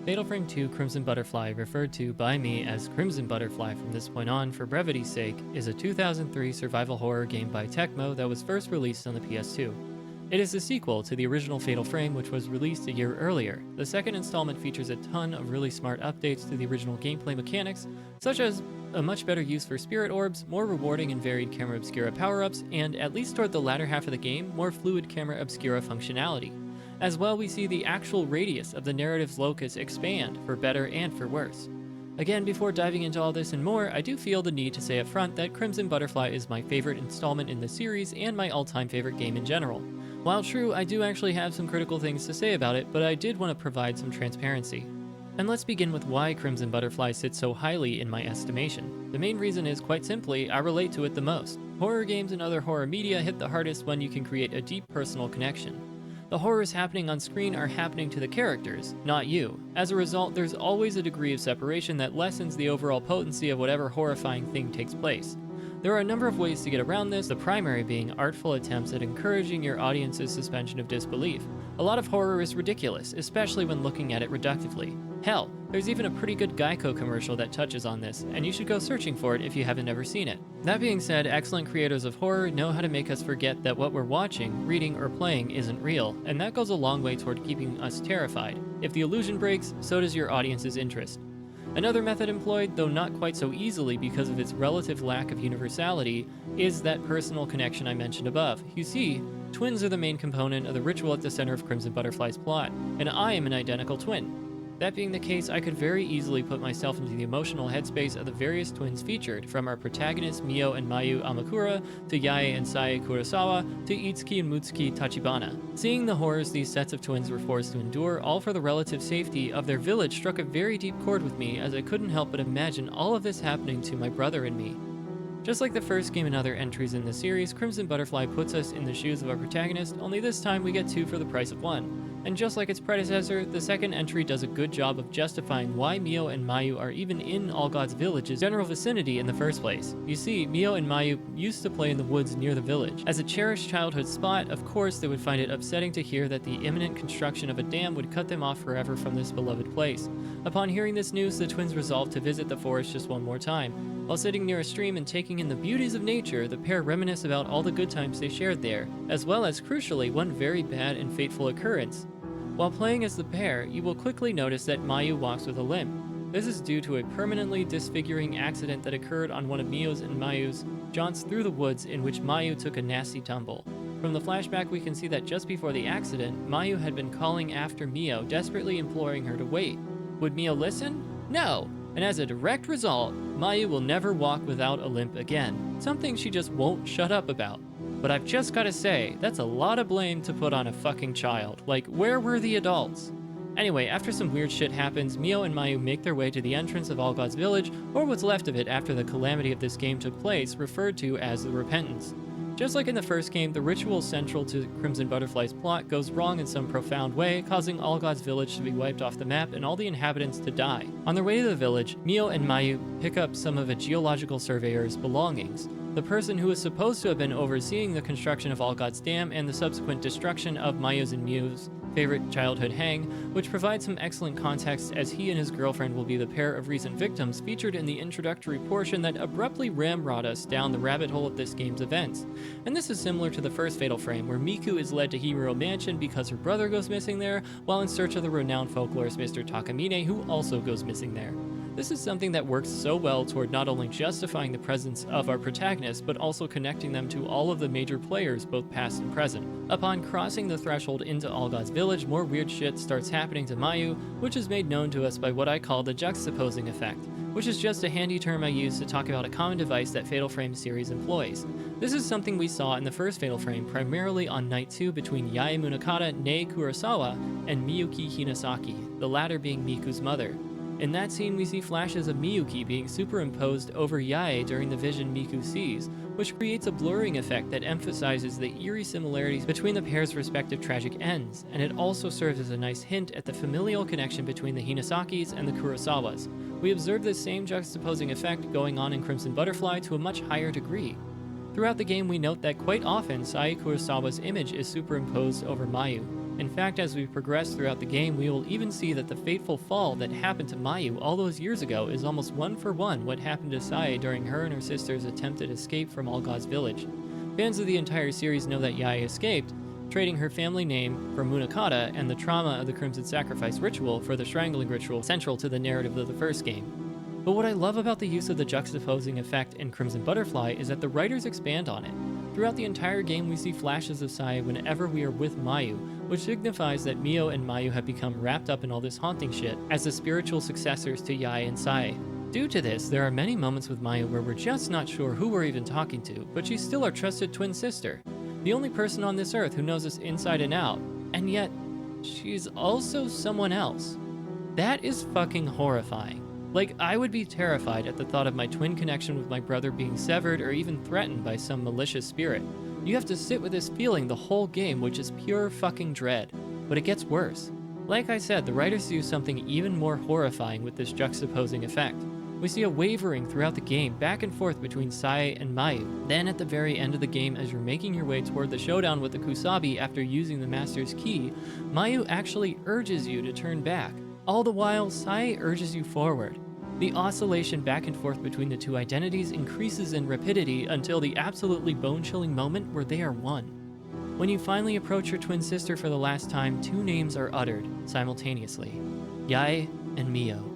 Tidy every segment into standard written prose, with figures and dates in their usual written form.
Fatal Frame 2 Crimson Butterfly, referred to by me as Crimson Butterfly from this point on for brevity's sake, is a 2003 survival horror game by Tecmo that was first released on the PS2. It is the sequel to the original Fatal Frame, which was released a year earlier. The second installment features a ton of really smart updates to the original gameplay mechanics, such as a much better use for spirit orbs, more rewarding and varied camera obscura power-ups, and, at least toward the latter half of the game, more fluid camera obscura functionality. As well, we see the actual radius of the narrative's locus expand, for better and for worse. Again, before diving into all this and more, I do feel the need to say up front that Crimson Butterfly is my favorite installment in the series and my all-time favorite game in general. While true, I do actually have some critical things to say about it, but I did want to provide some transparency. And let's begin with why Crimson Butterfly sits so highly in my estimation. The main reason is, quite simply, I relate to it the most. Horror games and other horror media hit the hardest when you can create a deep personal connection. The horrors happening on screen are happening to the characters, not you. As a result, there's always a degree of separation that lessens the overall potency of whatever horrifying thing takes place. There are a number of ways to get around this, the primary being artful attempts at encouraging your audience's suspension of disbelief. A lot of horror is ridiculous, especially when looking at it reductively. Hell, there's even a pretty good Geico commercial that touches on this, and you should go searching for it if you haven't ever seen it. That being said, excellent creators of horror know how to make us forget that what we're watching, reading, or playing isn't real, and that goes a long way toward keeping us terrified. If the illusion breaks, so does your audience's interest. Another method employed, though not quite so easily because of its relative lack of universality, is that personal connection I mentioned above. You see, twins are the main component of the ritual at the center of Crimson Butterfly's plot, and I am an identical twin. That being the case, I could very easily put myself into the emotional headspace of the various twins featured, from our protagonists Mio and Mayu Amakura, to Yae and Sae Kurosawa, to Itsuki and Mutsuki Tachibana. Seeing the horrors these sets of twins were forced to endure, all for the relative safety of their village, struck a very deep chord with me, as I couldn't help but imagine all of this happening to my brother and me. Just like the first game and other entries in the series, Crimson Butterfly puts us in the shoes of our protagonist, only this time we get two for the price of one. And just like its predecessor, the second entry does a good job of justifying why Mio and Mayu are even in All Gods Village's general vicinity in the first place. You see, Mio and Mayu used to play in the woods near the village. As a cherished childhood spot, of course they would find it upsetting to hear that the imminent construction of a dam would cut them off forever from this beloved place. Upon hearing this news, the twins resolved to visit the forest just one more time. While sitting near a stream and taking in the beauties of nature, the pair reminisce about all the good times they shared there, as well as, crucially, one very bad and fateful occurrence. While playing as the pair, you will quickly notice that Mayu walks with a limp. This is due to a permanently disfiguring accident that occurred on one of Mio's and Mayu's jaunts through the woods, in which Mayu took a nasty tumble. From the flashback, we can see that just before the accident, Mayu had been calling after Mio, desperately imploring her to wait. Would Mio listen? No! And as a direct result, Mayu will never walk without a limp again, something she just won't shut up about. But I've just gotta say, that's a lot of blame to put on a fucking child. Like, where were the adults? Anyway, after some weird shit happens, Mio and Mayu make their way to the entrance of All Gods Village, or what's left of it after the calamity of this game took place, referred to as the Repentance. Just like in the first game, the ritual central to Crimson Butterfly's plot goes wrong in some profound way, causing All Gods Village to be wiped off the map and all the inhabitants to die. On their way to the village, Mio and Mayu pick up some of a geological surveyor's belongings. The person who is supposed to have been overseeing the construction of All Gods Dam and the subsequent destruction of Mayu's and Mio's favorite childhood hang, which provides some excellent context as he and his girlfriend will be the pair of recent victims featured in the introductory portion that abruptly ramrod us down the rabbit hole of this game's events. And this is similar to the first Fatal Frame, where Miku is led to Himuro Mansion because her brother goes missing there, while in search of the renowned folklorist Mr. Takamine, who also goes missing there. This is something that works so well toward not only justifying the presence of our protagonists, but also connecting them to all of the major players, both past and present. Upon crossing the threshold into All Gods Village, more weird shit starts happening to Mayu, which is made known to us by what I call the juxtaposing effect, which is just a handy term I use to talk about a common device that Fatal Frame series employs. This is something we saw in the first Fatal Frame, primarily on Night 2 between Yae Munakata, Nei Kurosawa, and Miyuki Hinasaki, the latter being Miku's mother. In that scene, we see flashes of Miyuki being superimposed over Yae during the vision Miku sees, which creates a blurring effect that emphasizes the eerie similarities between the pair's respective tragic ends, and it also serves as a nice hint at the familial connection between the Hinasakis and the Kurosawas. We observe this same juxtaposing effect going on in Crimson Butterfly to a much higher degree. Throughout the game, we note that quite often Sae Kurosawa's image is superimposed over Mayu. In fact, as we progress throughout the game, we will even see that the fateful fall that happened to Mayu all those years ago is almost one for one what happened to Sae during her and her sister's attempted escape from All Gods Village. Fans of the entire series know that Yae escaped, trading her family name for Munakata and the trauma of the Crimson Sacrifice ritual for the Strangling ritual central to the narrative of the first game. But what I love about the use of the juxtaposing effect in Crimson Butterfly is that the writers expand on it. Throughout the entire game, we see flashes of Sae whenever we are with Mayu, which signifies that Mio and Mayu have become wrapped up in all this haunting shit as the spiritual successors to Yae and Sae. Due to this, there are many moments with Mayu where we're just not sure who we're even talking to, but she's still our trusted twin sister. The only person on this earth who knows us inside and out, and yet, she's also someone else. That is fucking horrifying. Like, I would be terrified at the thought of my twin connection with my brother being severed or even threatened by some malicious spirit. You have to sit with this feeling the whole game, which is pure fucking dread. But it gets worse. Like I said, the writers do something even more horrifying with this juxtaposing effect. We see a wavering throughout the game, back and forth between Sae and Mayu. Then at the very end of the game, as you're making your way toward the showdown with the Kusabi after using the Master's Key, Mayu actually urges you to turn back. All the while, Sae urges you forward. The oscillation back and forth between the two identities increases in rapidity until the absolutely bone-chilling moment where they are one. When you finally approach your twin sister for the last time, two names are uttered simultaneously: Yae and Mio.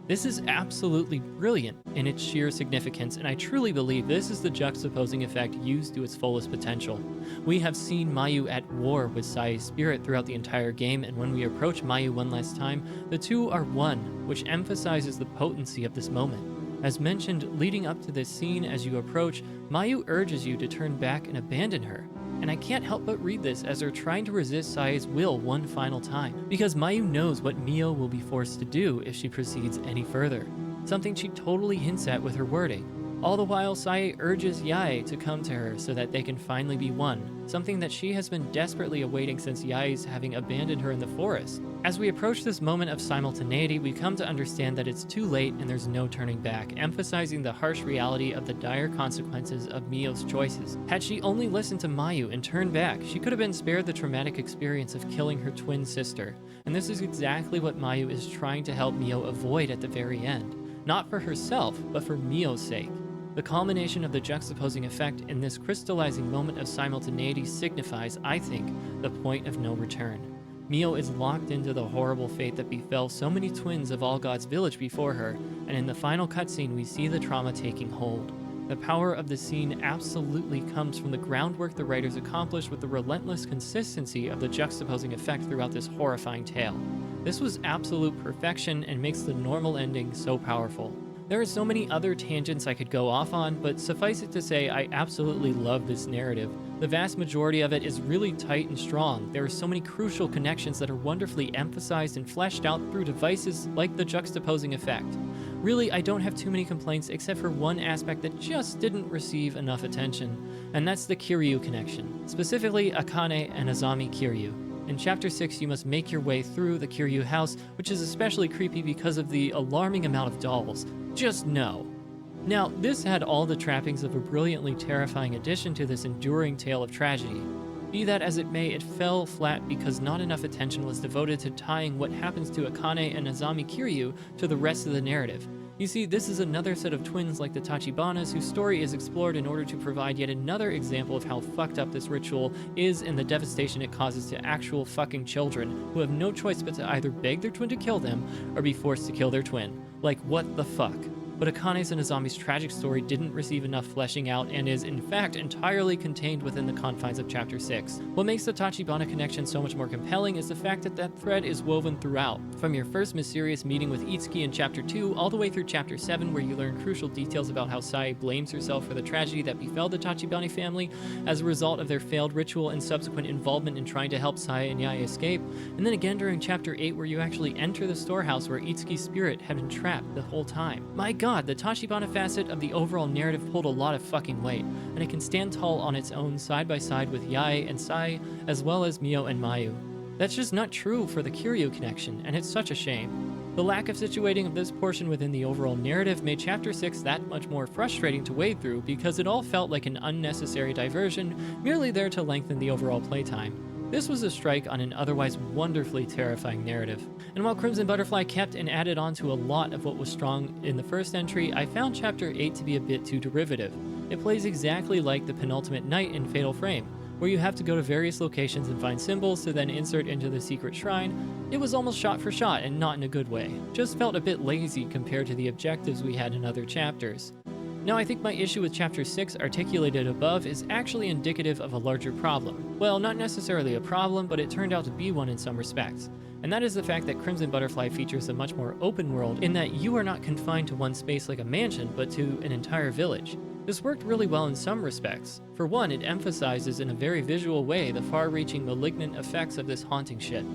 This is absolutely brilliant in its sheer significance, and I truly believe this is the juxtaposing effect used to its fullest potential. We have seen Mayu at war with Sae's spirit throughout the entire game, and when we approach Mayu one last time, the two are one, which emphasizes the potency of this moment. As mentioned, leading up to this scene, as you approach, Mayu urges you to turn back and abandon her. And I can't help but read this as they're trying to resist Sae's will one final time, because Mayu knows what Mio will be forced to do if she proceeds any further, something she totally hints at with her wording. All the while, Sae urges Yae to come to her so that they can finally be one, something that she has been desperately awaiting since Yae's having abandoned her in the forest. As we approach this moment of simultaneity, we come to understand that it's too late and there's no turning back, emphasizing the harsh reality of the dire consequences of Mio's choices. Had she only listened to Mayu and turned back, she could have been spared the traumatic experience of killing her twin sister. And this is exactly what Mayu is trying to help Mio avoid at the very end. Not for herself, but for Mio's sake. The culmination of the juxtaposing effect in this crystallizing moment of simultaneity signifies, I think, the point of no return. Mio is locked into the horrible fate that befell so many twins of All Gods Village before her, and in the final cutscene we see the trauma taking hold. The power of the scene absolutely comes from the groundwork the writers accomplished with the relentless consistency of the juxtaposing effect throughout this horrifying tale. This was absolute perfection and makes the normal ending so powerful. There are so many other tangents I could go off on, but suffice it to say, I absolutely love this narrative. The vast majority of it is really tight and strong. There are so many crucial connections that are wonderfully emphasized and fleshed out through devices like the juxtaposing effect. Really, I don't have too many complaints except for one aspect that just didn't receive enough attention, and that's the Kiryu connection, specifically Akane and Azami Kiryu. In Chapter 6, you must make your way through the Kiryu house, which is especially creepy because of the alarming amount of dolls. Just no. Now, this had all the trappings of a brilliantly terrifying addition to this enduring tale of tragedy. Be that as it may, it fell flat because not enough attention was devoted to tying what happens to Akane and Azami Kiryu to the rest of the narrative. You see, this is another set of twins like the Tachibanas whose story is explored in order to provide yet another example of how fucked up this ritual is and the devastation it causes to actual fucking children who have no choice but to either beg their twin to kill them or be forced to kill their twin. Like, what the fuck? But Akane's and Azami's tragic story didn't receive enough fleshing out and is, in fact, entirely contained within the confines of Chapter 6. What makes the Tachibana connection so much more compelling is the fact that that thread is woven throughout. From your first mysterious meeting with Itsuki in Chapter 2, all the way through Chapter 7, where you learn crucial details about how Sae blames herself for the tragedy that befell the Tachibana family as a result of their failed ritual and subsequent involvement in trying to help Sae and Yae escape. And then again during Chapter 8, where you actually enter the storehouse where Itsuki's spirit had been trapped the whole time. My god, the Tachibana facet of the overall narrative pulled a lot of fucking weight, and it can stand tall on its own side by side with Yae and Sae, as well as Mio and Mayu. That's just not true for the Kiryu connection, and it's such a shame. The lack of situating of this portion within the overall narrative made Chapter 6 that much more frustrating to wade through because it all felt like an unnecessary diversion, merely there to lengthen the overall playtime. This was a strike on an otherwise wonderfully terrifying narrative. And while Crimson Butterfly kept and added on to a lot of what was strong in the first entry, I found Chapter 8 to be a bit too derivative. It plays exactly like the penultimate night in Fatal Frame, where you have to go to various locations and find symbols to then insert into the secret shrine. It was almost shot for shot and not in a good way. Just felt a bit lazy compared to the objectives we had in other chapters. Now, I think my issue with Chapter 6 articulated above is actually indicative of a larger problem. Well, not necessarily a problem, but it turned out to be one in some respects. And that is the fact that Crimson Butterfly features a much more open world in that you are not confined to one space like a mansion, but to an entire village. This worked really well in some respects. For one, it emphasizes in a very visual way the far-reaching malignant effects of this haunting shit.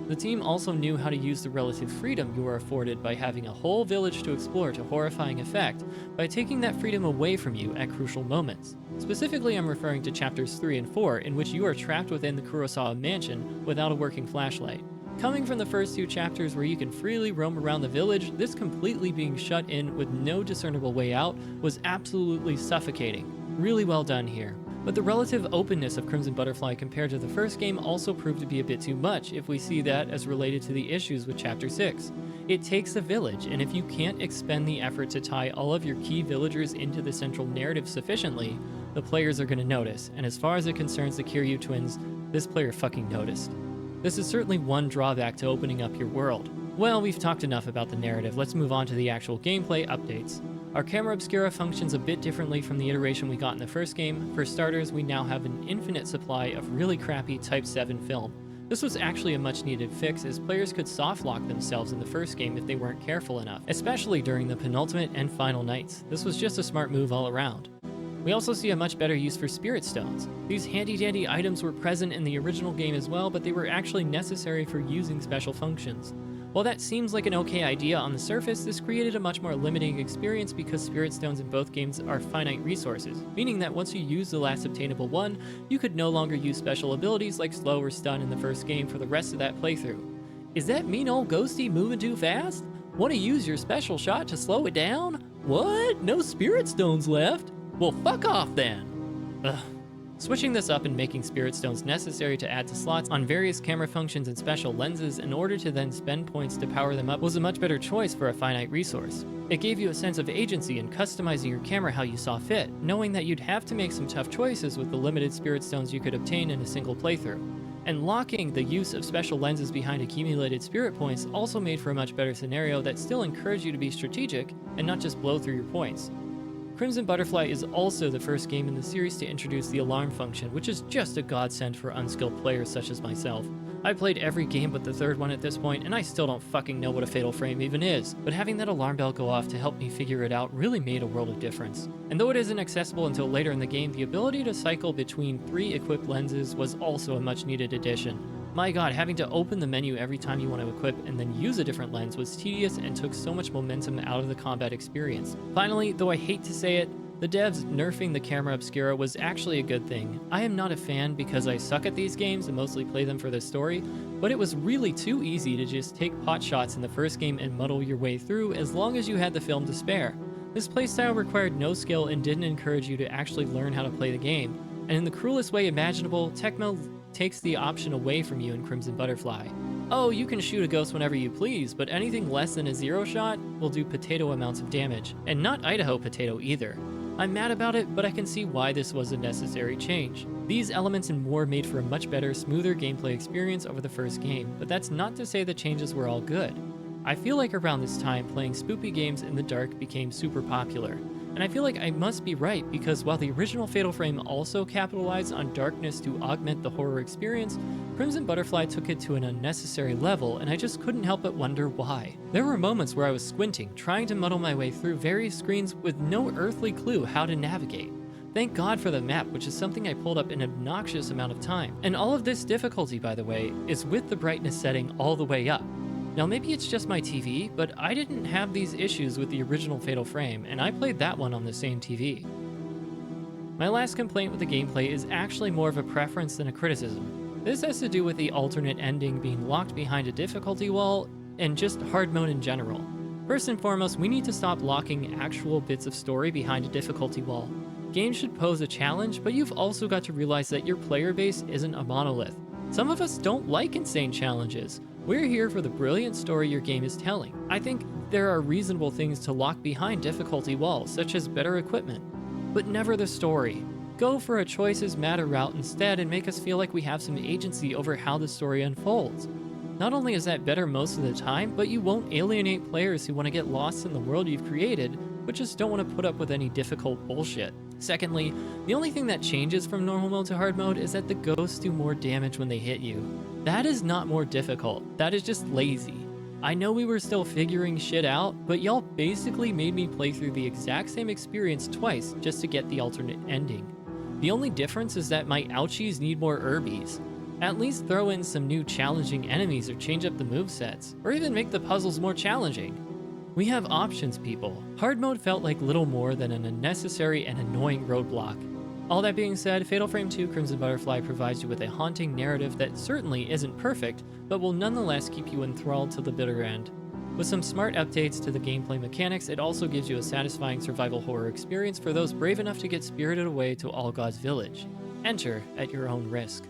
The team also knew how to use the relative freedom you are afforded by having a whole village to explore to horrifying effect by taking that freedom away from you at crucial moments. Specifically, I'm referring to chapters 3 and 4, in which you are trapped within the Kurosawa mansion without a working flashlight. Coming from the first two chapters where you can freely roam around the village, this completely being shut in with no discernible way out was absolutely suffocating. Really well done here. But the relative openness of Crimson Butterfly compared to the first game also proved to be a bit too much if we see that as related to the issues with Chapter 6. It takes a village, and if you can't expend the effort to tie all of your key villagers into the central narrative sufficiently, the players are going to notice, and as far as it concerns the Kiryu twins, this player fucking noticed. This is certainly one drawback to opening up your world. Well, we've talked enough about the narrative, let's move on to the actual gameplay updates. Our camera obscura functions a bit differently from the iteration we got in the first game. For starters, we now have an infinite supply of really crappy Type 7 film. This was actually a much needed fix, as players could soft lock themselves in the first game if they weren't careful enough, especially during the penultimate and final nights. This was just a smart move all around. We also see a much better use for spirit stones. These handy-dandy items were present in the original game as well, but they were actually necessary for using special functions. While that seems like an okay idea on the surface, this created a much more limiting experience because spirit stones in both games are finite resources, meaning that once you use the last obtainable one, you could no longer use special abilities like slow or stun in the first game for the rest of that playthrough. Is that mean old ghosty moving too fast? Want to use your special shot to slow it down? What? No spirit stones left? Well, fuck off then! Ugh. Switching this up and making spirit stones necessary to add to slots on various camera functions and special lenses in order to then spend points to power them up was a much better choice for a finite resource. It gave you a sense of agency in customizing your camera how you saw fit, knowing that you'd have to make some tough choices with the limited spirit stones you could obtain in a single playthrough. And locking the use of special lenses behind accumulated spirit points also made for a much better scenario that still encouraged you to be strategic and not just blow through your points. Crimson Butterfly is also the first game in the series to introduce the alarm function, which is just a godsend for unskilled players such as myself. I played every game but the third one at this point, and I still don't fucking know what a Fatal Frame even is, but having that alarm bell go off to help me figure it out really made a world of difference. And though it isn't accessible until later in the game, the ability to cycle between 3 equipped lenses was also a much needed addition. My god, having to open the menu every time you want to equip and then use a different lens was tedious and took so much momentum out of the combat experience. Finally, though I hate to say it, the devs nerfing the camera obscura was actually a good thing. I am not a fan because I suck at these games and mostly play them for the story, but it was really too easy to just take pot shots in the first game and muddle your way through as long as you had the film to spare. This playstyle required no skill and didn't encourage you to actually learn how to play the game, and in the cruelest way imaginable, Tecmo takes the option away from you in Crimson Butterfly. Oh, you can shoot a ghost whenever you please, but anything less than a 0 shot will do potato amounts of damage, and not Idaho potato either. I'm mad about it, but I can see why this was a necessary change. These elements and more made for a much better, smoother gameplay experience over the first game, but that's not to say the changes were all good. I feel like around this time, playing spoopy games in the dark became super popular. And I feel like I must be right, because while the original Fatal Frame also capitalized on darkness to augment the horror experience, Crimson Butterfly took it to an unnecessary level, and I just couldn't help but wonder why. There were moments where I was squinting, trying to muddle my way through various screens with no earthly clue how to navigate. Thank God for the map, which is something I pulled up an obnoxious amount of time. And all of this difficulty, by the way, is with the brightness setting all the way up. Now maybe it's just my TV, but I didn't have these issues with the original Fatal Frame, and I played that one on the same TV. My last complaint with the gameplay is actually more of a preference than a criticism. This has to do with the alternate ending being locked behind a difficulty wall, and just hard mode in general. First and foremost, we need to stop locking actual bits of story behind a difficulty wall. Games should pose a challenge, but you've also got to realize that your player base isn't a monolith. Some of us don't like insane challenges. We're here for the brilliant story your game is telling. I think there are reasonable things to lock behind difficulty walls, such as better equipment, but never the story. Go for a choices matter route instead and make us feel like we have some agency over how the story unfolds. Not only is that better most of the time, but you won't alienate players who want to get lost in the world you've created, but just don't want to put up with any difficult bullshit. Secondly, the only thing that changes from normal mode to hard mode is that the ghosts do more damage when they hit you. That is not more difficult, that is just lazy. I know we were still figuring shit out, but y'all basically made me play through the exact same experience twice just to get the alternate ending. The only difference is that my ouchies need more herbies. At least throw in some new challenging enemies or change up the movesets, or even make the puzzles more challenging. We have options, people. Hard mode felt like little more than an unnecessary and annoying roadblock. All that being said, Fatal Frame 2 Crimson Butterfly provides you with a haunting narrative that certainly isn't perfect, but will nonetheless keep you enthralled to the bitter end. With some smart updates to the gameplay mechanics, it also gives you a satisfying survival horror experience for those brave enough to get spirited away to All God's Village. Enter at your own risk.